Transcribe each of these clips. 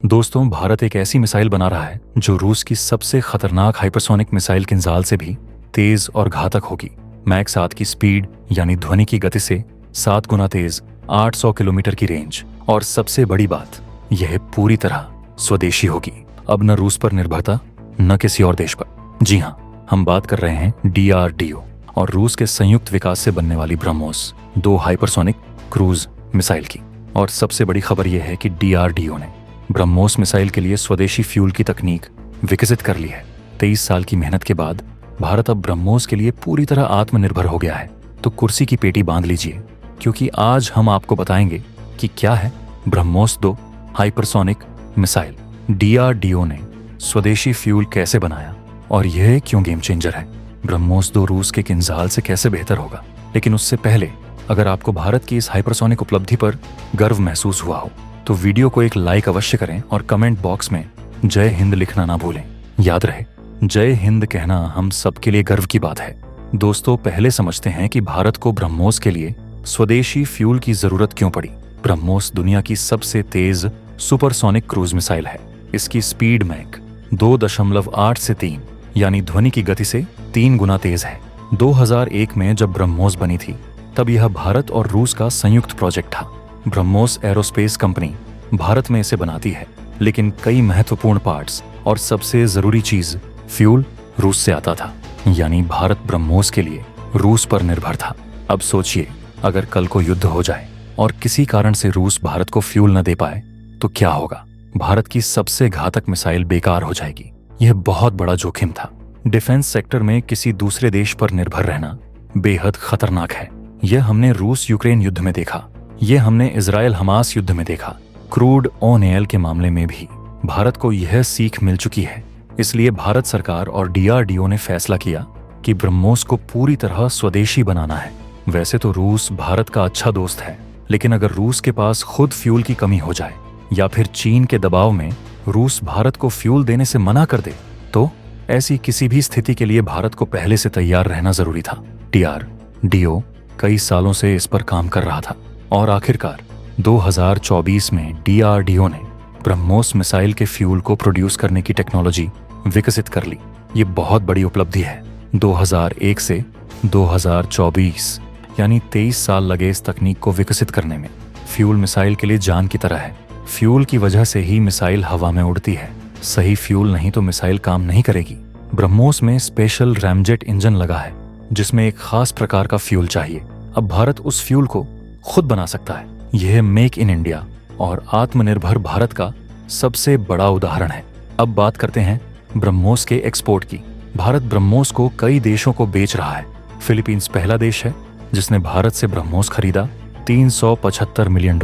दोस्तों, भारत एक ऐसी मिसाइल बना रहा है जो रूस की सबसे खतरनाक हाइपरसोनिक मिसाइल किंजाल से भी तेज और घातक होगी। मैक 7 की स्पीड यानी ध्वनि की गति से 7 गुना तेज, 800 किलोमीटर की रेंज, और सबसे बड़ी बात, यह पूरी तरह स्वदेशी होगी। अब न रूस पर निर्भरता, न किसी और देश पर। जी हाँ, हम बात कर रहे हैं DRDO और रूस के संयुक्त विकास से बनने वाली ब्रह्मोस 2 हाइपरसोनिक क्रूज मिसाइल की। और सबसे बड़ी खबर यह है कि DRDO ने ब्रह्मोस मिसाइल के लिए स्वदेशी फ्यूल की तकनीक विकसित कर ली है। 23 साल की मेहनत के बाद भारत अब ब्रह्मोस के लिए पूरी तरह आत्मनिर्भर हो गया है। तो कुर्सी की पेटी बांध लीजिए, क्योंकि आज हम आपको बताएंगे कि क्या है ब्रह्मोस 2 हाइपरसोनिक मिसाइल, DRDO ने स्वदेशी फ्यूल कैसे बनाया और यह क्यों गेम चेंजर है। ब्रह्मोस 2 रूस के किंजाल से कैसे बेहतर होगा। लेकिन उससे पहले, अगर आपको भारत की इस हाइपरसोनिक उपलब्धि पर गर्व महसूस हुआ हो तो वीडियो को एक लाइक अवश्य करें और कमेंट बॉक्स में जय हिंद लिखना ना भूलें। याद रहे, जय हिंद कहना हम सबके लिए गर्व की बात है। दोस्तों, पहले समझते हैं कि भारत को ब्रह्मोस के लिए स्वदेशी फ्यूल की जरूरत क्यों पड़ी। ब्रह्मोस दुनिया की सबसे तेज सुपरसोनिक क्रूज मिसाइल है। इसकी स्पीड मैक 2.8 से 3 यानी ध्वनि की गति से 3 गुना तेज है। 2001 में जब ब्रह्मोस बनी थी तब यह भारत और रूस का संयुक्त प्रोजेक्ट था। ब्रह्मोस एरोस्पेस कंपनी भारत में इसे बनाती है, लेकिन कई महत्वपूर्ण पार्ट्स और सबसे जरूरी चीज फ्यूल रूस से आता था। यानी भारत ब्रह्मोस के लिए रूस पर निर्भर था। अब सोचिए, अगर कल को युद्ध हो जाए और किसी कारण से रूस भारत को फ्यूल न दे पाए तो क्या होगा। भारत की सबसे घातक मिसाइल बेकार हो जाएगी। यह बहुत बड़ा जोखिम था। डिफेंस सेक्टर में किसी दूसरे देश पर निर्भर रहना बेहद खतरनाक है। यह हमने रूस यूक्रेन युद्ध में देखा, यह हमने इजराइल हमास युद्ध में देखा। क्रूड ऑयल के मामले में भी भारत को यह सीख मिल चुकी है। इसलिए भारत सरकार और DRDO ने फैसला किया कि ब्रह्मोस को पूरी तरह स्वदेशी बनाना है। वैसे तो रूस भारत का अच्छा दोस्त है, लेकिन अगर रूस के पास खुद फ्यूल की कमी हो जाए या फिर चीन के दबाव में रूस भारत को फ्यूल देने से मना कर दे, तो ऐसी किसी भी स्थिति के लिए भारत को पहले से तैयार रहना जरूरी था। DRDO कई सालों से इस पर काम कर रहा था और आखिरकार 2024 में DRDO ने ब्रह्मोस मिसाइल के फ्यूल को प्रोड्यूस करने की टेक्नोलॉजी विकसित कर ली। ये बहुत बड़ी उपलब्धि है। 2001 से 2024 यानी 23 साल लगे इस तकनीक को विकसित करने में। फ्यूल मिसाइल के लिए जान की तरह है। फ्यूल की वजह से ही मिसाइल हवा में उड़ती है। सही फ्यूल नहीं तो मिसाइल काम नहीं करेगी। ब्रह्मोस में स्पेशल रैमजेट इंजन लगा है, जिसमें एक खास प्रकार का फ्यूल चाहिए। अब भारत उस फ्यूल को खुद बना सकता है। यह मेक इन इंडिया और आत्मनिर्भर भारत का सबसे बड़ा उदाहरण है। अब बात करते हैं ब्रह्मोस के एक्सपोर्ट की। भारत ब्रह्मोस को कई देशों को बेच रहा है। फिलीपींस पहला देश है जिसने भारत से ब्रह्मोस खरीदा। $375 मिलियन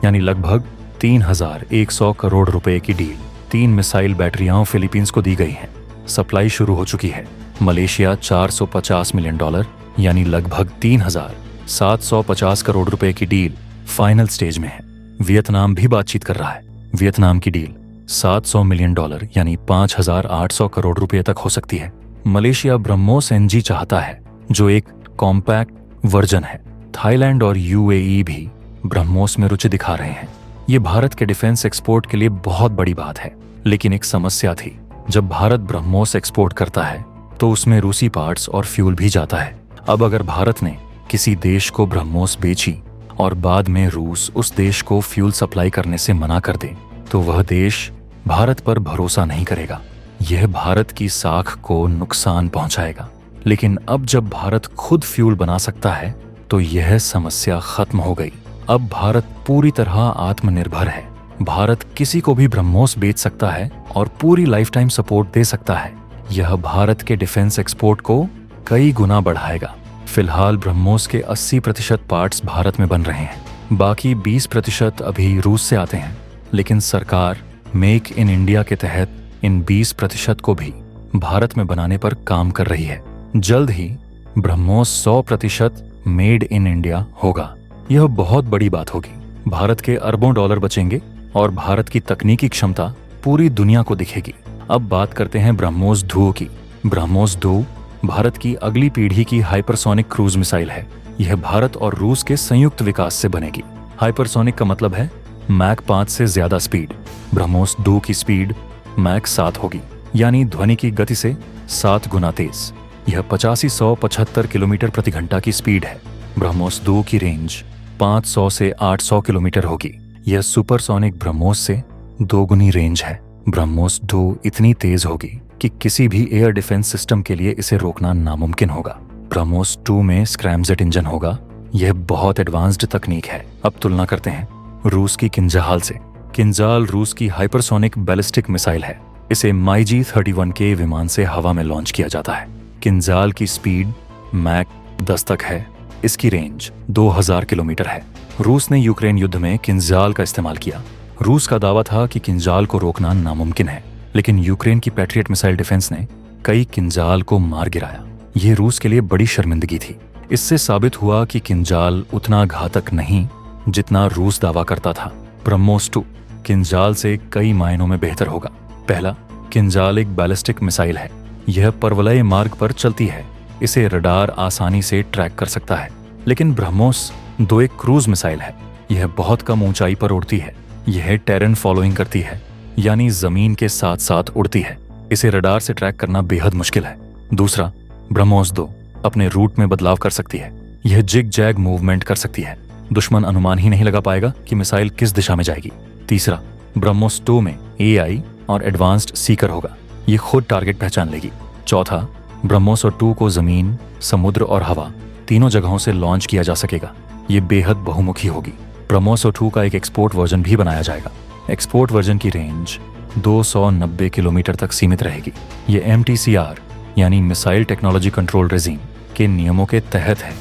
यानी लगभग 3100 करोड़ रुपए की डील। 3 मिसाइल बैटरियां फिलीपींस को दी गई हैं। सप्लाई शुरू हो चुकी है। मलेशिया $450 मिलियन यानी लगभग 3750 करोड़ रुपए की डील फाइनल स्टेज में है। वियतनाम भी बातचीत कर रहा है। वियतनाम की डील $700 मिलियन यानी 5800 करोड़ रुपए तक हो सकती है। मलेशिया ब्रह्मोस NG चाहता है, जो एक कॉम्पैक्ट वर्जन है। थाईलैंड और UAE भी ब्रह्मोस में रुचि दिखा रहे हैं। ये भारत के डिफेंस एक्सपोर्ट के लिए बहुत बड़ी बात है। लेकिन एक समस्या थी, जब भारत ब्रह्मोस एक्सपोर्ट करता है तो उसमें रूसी पार्ट्स और फ्यूल भी जाता है। अब अगर भारत ने किसी देश को ब्रह्मोस बेची और बाद में रूस उस देश को फ्यूल सप्लाई करने से मना कर दे, तो वह देश भारत पर भरोसा नहीं करेगा। यह भारत की साख को नुकसान पहुंचाएगा। लेकिन अब जब भारत खुद फ्यूल बना सकता है तो यह समस्या खत्म हो गई। अब भारत पूरी तरह आत्मनिर्भर है। भारत किसी को भी ब्रह्मोस बेच सकता है और पूरी लाइफ टाइम सपोर्ट दे सकता है। यह भारत के डिफेंस एक्सपोर्ट को कई गुना बढ़ाएगा। फिलहाल ब्रह्मोस के 80% पार्ट्स भारत में बन रहे हैं। बाकी 20% अभी रूस से आते हैं। लेकिन सरकार मेक इन इंडिया के तहत इन 20% को भी भारत में बनाने पर काम कर रही है। जल्द ही ब्रह्मोस 100% मेड इन इंडिया होगा। यह बहुत बड़ी बात होगी। भारत के अरबों डॉलर बचेंगे और भारत की तकनीकी क्षमता पूरी दुनिया को दिखेगी। अब बात करते हैं ब्रह्मोस 2 की। ब्रह्मोस 2 भारत की अगली पीढ़ी की हाइपरसोनिक क्रूज मिसाइल है। यह भारत और रूस के संयुक्त विकास से बनेगी। हाइपरसोनिक का मतलब है मैक 5 से ज्यादा स्पीड। ब्रह्मोस 2 की स्पीड मैक 7 होगी, यानी ध्वनि की गति से 7 गुना तेज। यह 8575 किलोमीटर प्रति घंटा की स्पीड है। ब्रह्मोस 2 की रेंज 500 से 800 किलोमीटर होगी। यह सुपरसोनिक ब्रह्मोस से 2 गुनी रेंज है। ब्रह्मोस 2 इतनी तेज होगी कि किसी भी एयर डिफेंस सिस्टम के लिए इसे रोकना नामुमकिन होगा। ब्रह्मोस 2 में स्क्रैमजेट इंजन होगा। यह बहुत एडवांस्ड तकनीक है। अब तुलना करते हैं रूस की किंजाल से। किंजाल रूस की हाइपरसोनिक बैलिस्टिक मिसाइल है। इसे MiG-31K विमान से हवा में लॉन्च किया जाता है। किंजाल की स्पीड मैक 10 तक है। इसकी रेंज 2000 किलोमीटर है। रूस ने यूक्रेन युद्ध में किंजाल का इस्तेमाल किया। रूस का दावा था कि किंजाल को रोकना नामुमकिन है, लेकिन यूक्रेन की पैट्रियट मिसाइल डिफेंस ने कई किंजाल को मार गिराया। यह रूस के लिए बड़ी शर्मिंदगी थी। इससे साबित हुआ कि किंजाल उतना घातक नहीं जितना रूस दावा करता था। ब्रह्मोस 2 किंजाल से कई मायनों में बेहतर होगा। पहला, किंजाल एक बैलिस्टिक मिसाइल है। यह परवलय मार्ग पर चलती है। इसे रडार आसानी से ट्रैक कर सकता है। लेकिन ब्रह्मोस 2 एक क्रूज मिसाइल है। यह बहुत कम ऊंचाई पर उड़ती है। यह टेरेन फॉलोइंग करती है, यानी जमीन के साथ साथ उड़ती है। इसे रडार से ट्रैक करना बेहद मुश्किल है। दूसरा, ब्रह्मोस 2 अपने रूट में बदलाव कर सकती है। यह जिग जैग मूवमेंट कर सकती है। दुश्मन अनुमान ही नहीं लगा पाएगा कि मिसाइल किस दिशा में जाएगी। तीसरा, ब्रह्मोस 2 में AI और एडवांस्ड सीकर होगा। ये खुद टारगेट पहचान लेगी। चौथा, ब्रह्मोस 2 को जमीन, समुद्र और हवा तीनों जगहों से लॉन्च किया जा सकेगा। ये बेहद बहुमुखी होगी। ब्रह्मोस 2 का एक एक्सपोर्ट वर्जन भी बनाया जाएगा। एक्सपोर्ट वर्जन की रेंज 290 किलोमीटर तक सीमित रहेगी। ये MTCR यानी मिसाइल टेक्नोलॉजी कंट्रोल रेजीम के नियमों के तहत है।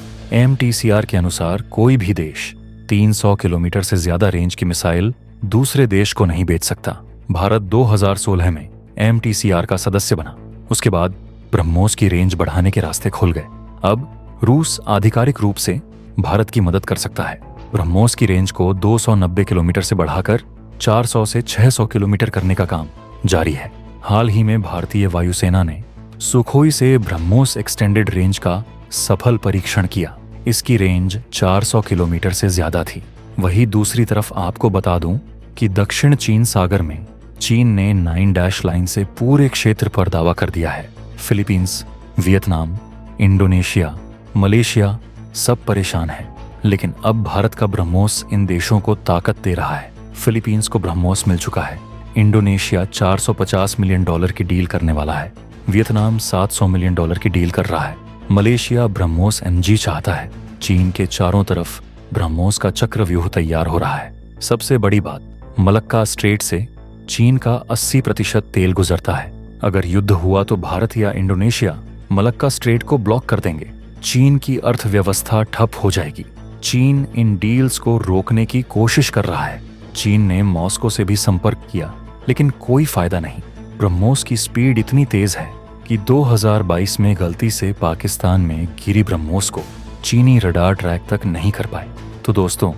MTCR के अनुसार कोई भी देश 300 किलोमीटर से ज्यादा रेंज की मिसाइल दूसरे देश को नहीं बेच सकता। भारत 2016 में MTCR का सदस्य बना। उसके बाद ब्रह्मोस की रेंज बढ़ाने के रास्ते खुल गए। अब रूस आधिकारिक रूप से भारत की मदद कर सकता है। ब्रह्मोस की रेंज को 290 किलोमीटर से बढ़ाकर 400 से 600 किलोमीटर करने का काम जारी है। हाल ही में भारतीय वायुसेना ने सुखोई से ब्रह्मोस एक्सटेंडेड रेंज का सफल परीक्षण किया। इसकी रेंज 400 किलोमीटर से ज्यादा थी। वहीं दूसरी तरफ आपको बता दूं कि दक्षिण चीन सागर में चीन ने 9 डैश लाइन से पूरे क्षेत्र पर दावा कर दिया है। फिलीपींस, वियतनाम, इंडोनेशिया, मलेशिया सब परेशान हैं। लेकिन अब भारत का ब्रह्मोस इन देशों को ताकत दे रहा है। फिलीपींस को ब्रह्मोस मिल चुका है। इंडोनेशिया $450 मिलियन की डील करने वाला है। वियतनाम $700 मिलियन की डील कर रहा है। मलेशिया ब्रह्मोस MG चाहता है। चीन के चारों तरफ ब्रह्मोस का चक्रव्यूह तैयार हो रहा है। सबसे बड़ी बात, मलक्का स्ट्रेट से चीन का 80% तेल गुजरता है। अगर युद्ध हुआ तो भारत या इंडोनेशिया मलक्का स्ट्रेट को ब्लॉक कर देंगे। चीन की अर्थव्यवस्था ठप हो जाएगी। चीन इन डील्स को रोकने की कोशिश कर रहा है। चीन ने मॉस्को से भी संपर्क किया, लेकिन कोई फायदा नहीं। ब्रह्मोस की स्पीड इतनी तेज है कि 2022 में गलती से पाकिस्तान में गिरी ब्रह्मोस को चीनी रडार ट्रैक तक नहीं कर पाए। तो दोस्तों,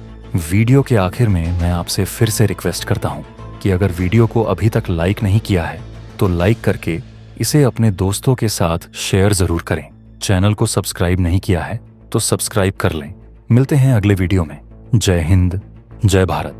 वीडियो के आखिर में मैं आपसे फिर से रिक्वेस्ट करता हूँ कि अगर वीडियो को अभी तक लाइक नहीं किया है तो लाइक करके इसे अपने दोस्तों के साथ शेयर जरूर करें। चैनल को सब्सक्राइब नहीं किया है तो सब्सक्राइब कर लें। मिलते हैं अगले वीडियो में। जय हिंद, जय भारत।